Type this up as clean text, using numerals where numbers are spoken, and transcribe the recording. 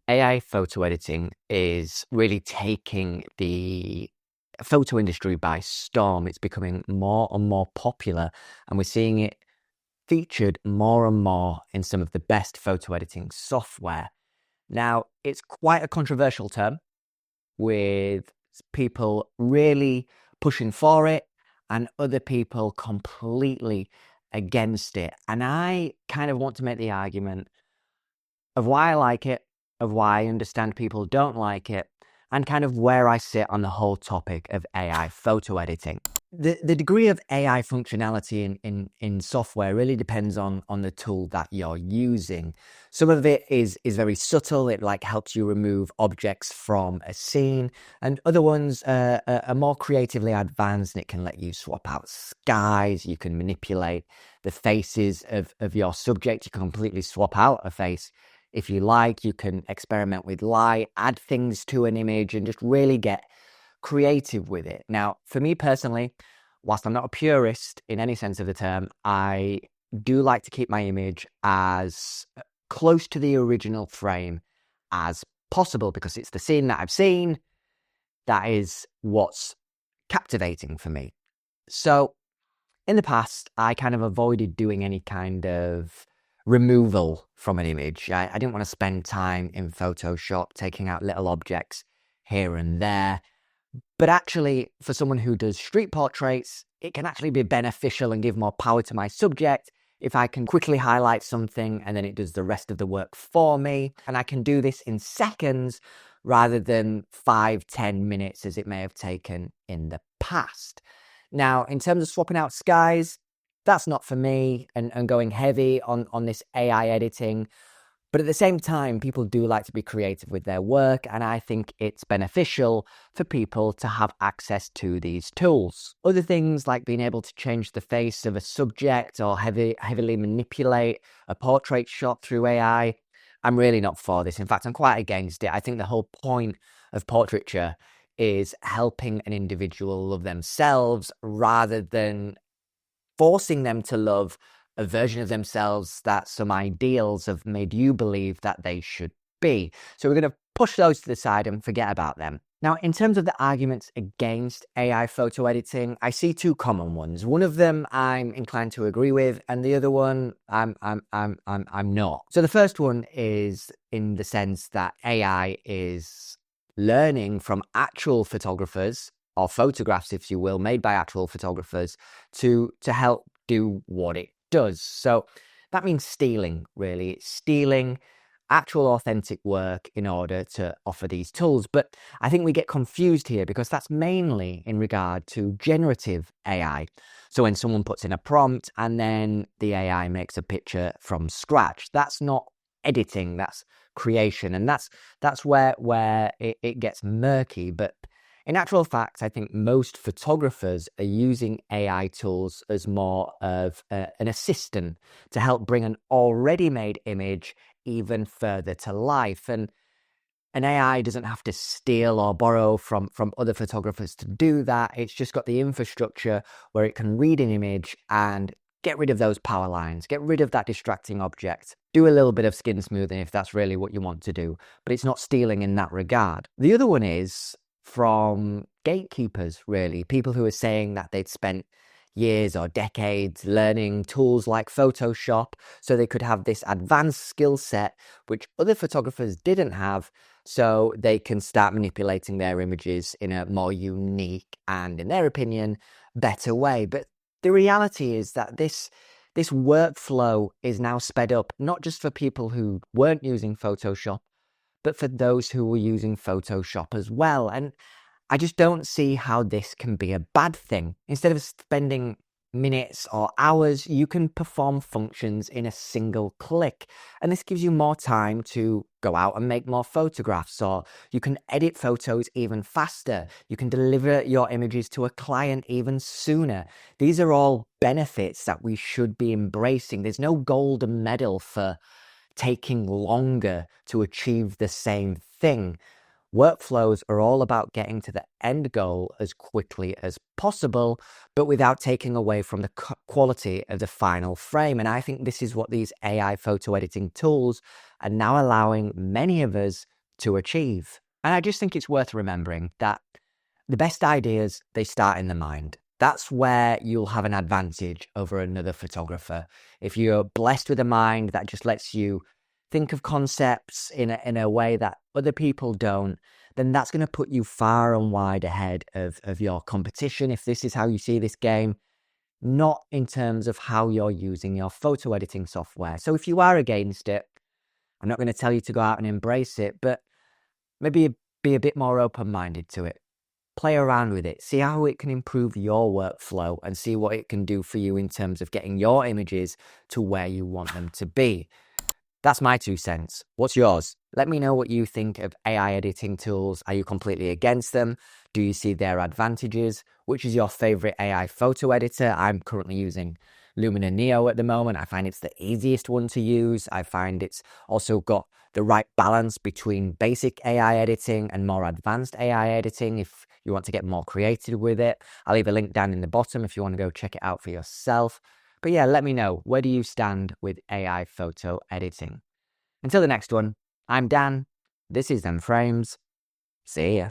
AI photo editing is really taking the photo industry by storm. It's becoming more and more popular, and we're seeing it featured more and more in some of the best photo editing software. Now, it's quite a controversial term, with people really pushing for it and other people completely against it. And I kind of want to make the argument of why I like it, of why I understand people don't like it, and kind of where I sit on the whole topic of AI photo editing. The degree of AI functionality in software really depends on the tool that you're using. Some of it is very subtle. It like helps you remove objects from a scene, and other ones are more creatively advanced, and it can let you swap out skies. You can manipulate the faces of your subject. You can completely swap out a face if you like. You can experiment with light, add things to an image, and just really get creative with it. Now, for me personally, whilst I'm not a purist in any sense of the term, I do like to keep my image as close to the original frame as possible, because it's the scene that I've seen that is what's captivating for me. So in the past, I kind of avoided doing any kind of removal from an image. I didn't want to spend time in Photoshop taking out little objects here and there. But actually, for someone who does street portraits, it can actually be beneficial and give more power to my subject if I can quickly highlight something and then it does the rest of the work for me. And I can do this in seconds rather than 5-10 minutes as it may have taken in the past. Now, in terms of swapping out skies, that's not for me, and going heavy on this AI editing. But at the same time, people do like to be creative with their work, and I think it's beneficial for people to have access to these tools. Other things like being able to change the face of a subject or heavily manipulate a portrait shot through AI, I'm really not for this. In fact, I'm quite against it. I think the whole point of portraiture is helping an individual love themselves rather than forcing them to love a version of themselves that some ideals have made you believe that they should be. So we're going to push those to the side and forget about them. Now, in terms of the arguments against AI photo editing, I see two common ones. One of them I'm inclined to agree with, and the other one I'm not. So the first one is in the sense that AI is learning from actual photographers, or photographs, if you will, made by actual photographers to help do what it does. So that means stealing, really. It's stealing actual authentic work in order to offer these tools. But I think we get confused here because that's mainly in regard to generative AI. So when someone puts in a prompt and then the AI makes a picture from scratch, that's not editing, that's creation. And that's where it gets murky. But in actual fact, I think most photographers are using AI tools as more of an assistant to help bring an already made image even further to life. And an AI doesn't have to steal or borrow from other photographers to do that. It's just got the infrastructure where it can read an image and get rid of those power lines, get rid of that distracting object, do a little bit of skin smoothing if that's really what you want to do. But it's not stealing in that regard. The other one is from gatekeepers, really, people who are saying that they'd spent years or decades learning tools like Photoshop so they could have this advanced skill set which other photographers didn't have, so they can start manipulating their images in a more unique and, in their opinion, better way. But the reality is that this workflow is now sped up, not just for people who weren't using Photoshop, but for those who were using Photoshop as well. And I just don't see how this can be a bad thing. Instead of spending minutes or hours, you can perform functions in a single click. And this gives you more time to go out and make more photographs, or you can edit photos even faster. You can deliver your images to a client even sooner. These are all benefits that we should be embracing. There's no golden medal for taking longer to achieve the same thing. Workflows are all about getting to the end goal as quickly as possible, but without taking away from the quality of the final frame. And I think this is what these AI photo editing tools are now allowing many of us to achieve. And I just think it's worth remembering that the best ideas, they start in the mind. That's where you'll have an advantage over another photographer. If you're blessed with a mind that just lets you think of concepts in a way that other people don't, then that's going to put you far and wide ahead of your competition, if this is how you see this game, not in terms of how you're using your photo editing software. So if you are against it, I'm not going to tell you to go out and embrace it, but maybe be a bit more open-minded to it. Play around with it, see how it can improve your workflow and see what it can do for you in terms of getting your images to where you want them to be. That's my 2 cents. What's yours? Let me know what you think of AI editing tools. Are you completely against them? Do you see their advantages? Which is your favorite AI photo editor? I'm currently using Luminar Neo at the moment. I find it's the easiest one to use. I find it's also got the right balance between basic AI editing and more advanced AI editing if you want to get more creative with it. I'll leave a link down in the bottom if you want to go check it out for yourself. But yeah, let me know, where do you stand with AI photo editing? Until the next one, I'm Dan. This is Them Frames. See ya.